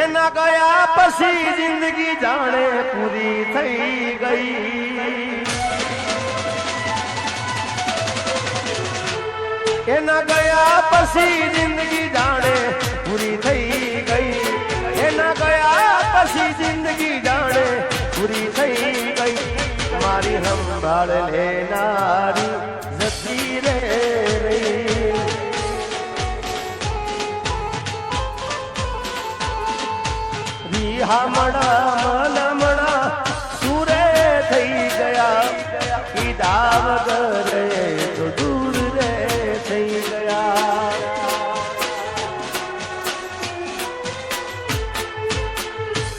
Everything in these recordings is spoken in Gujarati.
એના ગયા પછી જિંદગી જાણે પૂરી થઈ ગઈ. એના ગયા પછી જિંદગી જાણે પૂરી થઈ ગઈ. એના ગયા પછી જિંદગી જાણે પૂરી થઈ ગઈ. મારી સંભાળ લેનારી જતી રે રહી. રિહામણા મનમણા સુરે થઈ ગયા. કીધા વગર તો દૂર રે થઈ ગયા.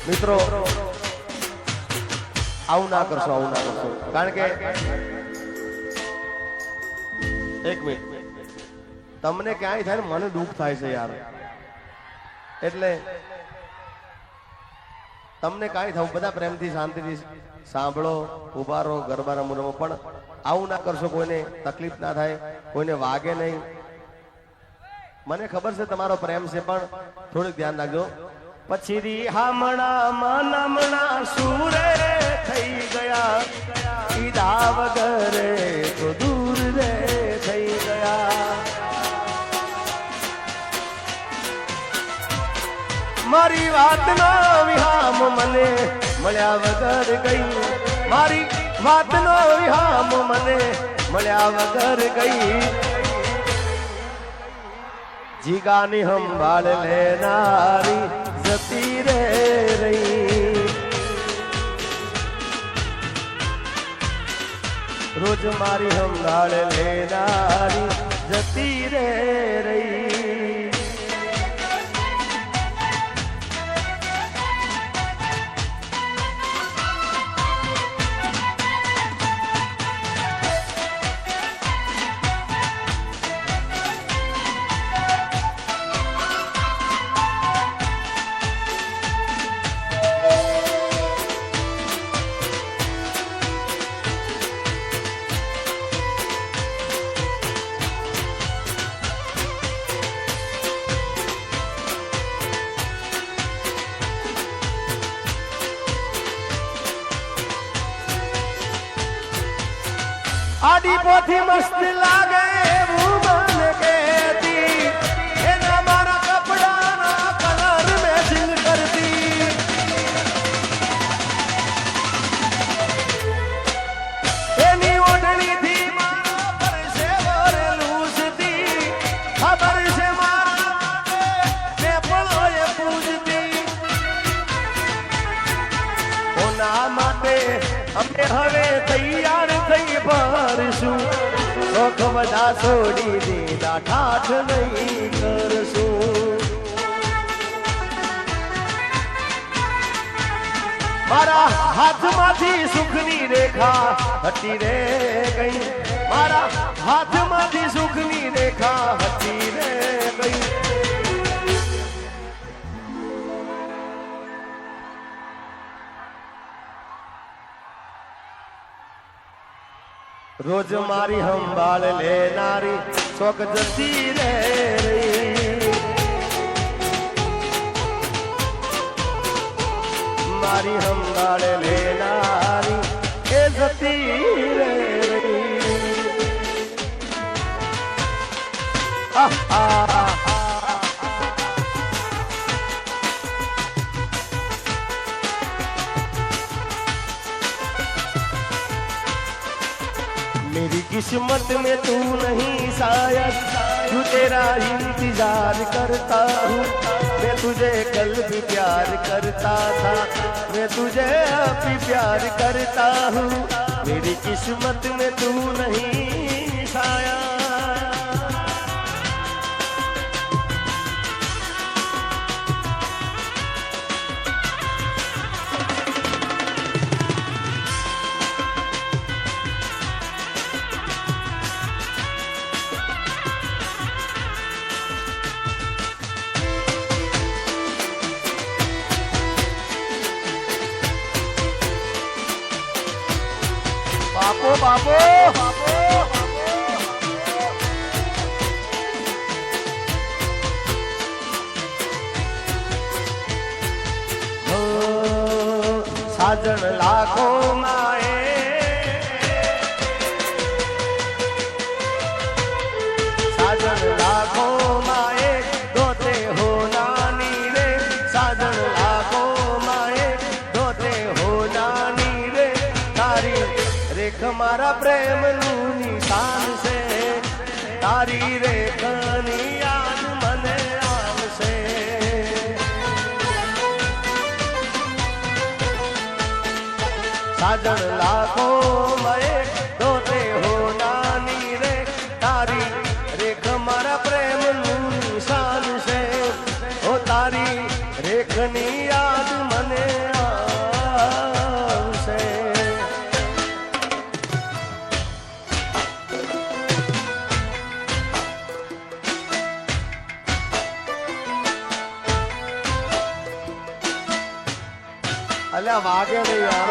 મિત્રો આવું ના કરશો, આવું ના કરશો. કારણ કે એક મિનિટ, તમને ક્યાંય થાય ને મને દુઃખ થાય છે યાર. એટલે તમને કાંઈ થવું, બધા પ્રેમથી શાંતિથી સાંભળો, ઉભા રહો, ગરબા રમો રમો, પણ આવું ના કરશો. કોઈને તકલીફ ના થાય, કોઈને વાગે નહીં. મને ખબર છે તમારો પ્રેમ છે, પણ થોડુંક ધ્યાન રાખજો. પછી રિહામણા મનમણા સુરે થઈ ગયા. કીધા વગર તો દૂર રે થઈ ગયા. મારી વાતનો વિહામ મને મળ્યા વગર ગઈ. મારી વાતનો વિહામ મને મળ્યા વગર ગઈ. જીગાની સંભાળ લેનારી જતી રે રહી. રોજ મારી સંભાળ લેનારી જતી રે રહી. આડી પોથી મસ્ત લાગે એવું મને કહેતી. એના મારા કપડાના કલર મેચિંગ કરતી. એની ઓઢણીથી મારા પરસેવો રે લૂસતી. ખબર છે મારા ને પળોએ પૂજતી. ઓના માટે અમે હવે તૈયાર થઈ ભરશું. શોખ બધા છોડી દીધા, ઠાઠ નહીં કરશું. મારા હાથમાંથી સુખની રેખા હટી રે ગઈ. મારા હાથમાંથી સુખની રેખા હટી રે ગઈ. રોજ મારી સંભાળ લેનારી શોક જતી રે રહી. મારી સંભાળ લેનારી એ જતી રે રહી. मेरी किस्मत में तू नहीं शायद, जो तेरा इंतजार करता हूँ. मैं तुझे कल भी प्यार करता था, मैं तुझे अब भी प्यार करता हूँ. मेरी किस्मत में तू नहीं शायद. બાપો બાપો साजन लाखों माए, साजन लाखों माए दोते हो नानी रे, साजन लाखों माए दोते हो नानी रे, तारी रेख मारा प्रेम નું નિશાન છે, તારી રેખની યાદ મને આવશે. साजन लाखों में दोते हो नानी रे, तारी रेख मारा प्रेम નું નિશાન છે, ઓ તારી રેખની યાદ મને આવશે. અલ્યા વાગે નહીં યાર.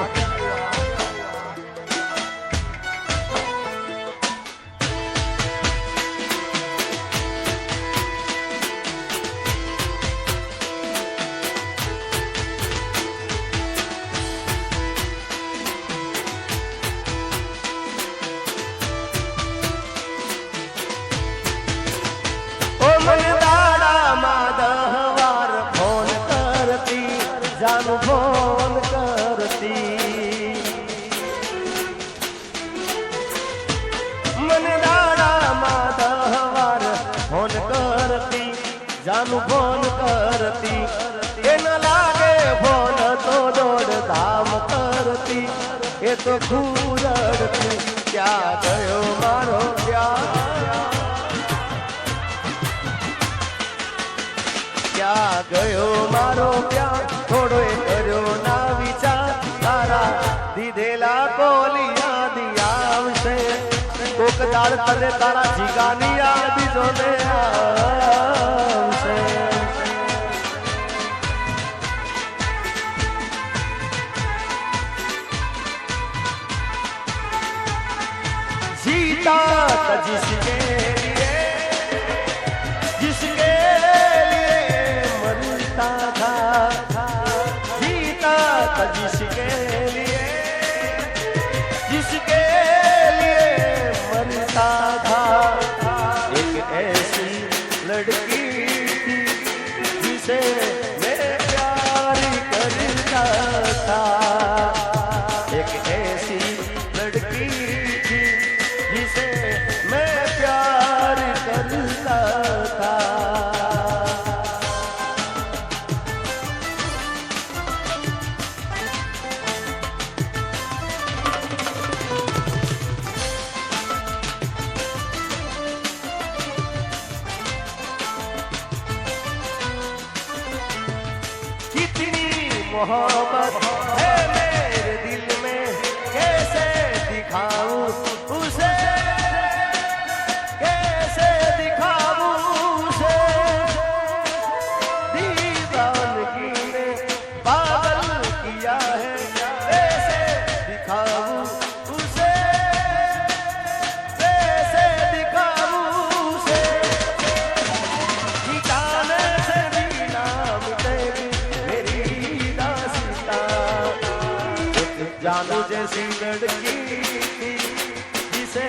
જાનું ફોન કરતી, મને દાડામાં 10 વાર ફોન કરતી, જાનું ફોન કરતી, એ ન લાગે ફોન તો દોડધામ કરતી, એ તો ખુરડતી, ક્યાં ગયો મારો પ્યાર, ક્યાં ગયો મારો પ્યાર, થોડો એ કર્યો ના વિચાર, તારા દીધેલા કોલી યાદ આવશે, કોક દાળ તને તારા જીગાની યાદ જોને આવશે. जीता था जिसके लिए, जिसके जिसके लिए, जिसके लिए मरता था, एक ऐसी लड़की थी जिसे मैं प्यार करता था, एक ऐसी लड़की थी जिसे मैं प्यार करता था. मोहब्बत है मेरे दिल में, कैसे दिखाऊं उसे, कैसे दिखाऊं उसे, दीवानगी ने पागल किया है, कैसे दिखाऊं उसे, कैसे दिखाऊं उसे, ठिकाने से भी ना मिटेगी जानू जैसी लड़की थी जिसे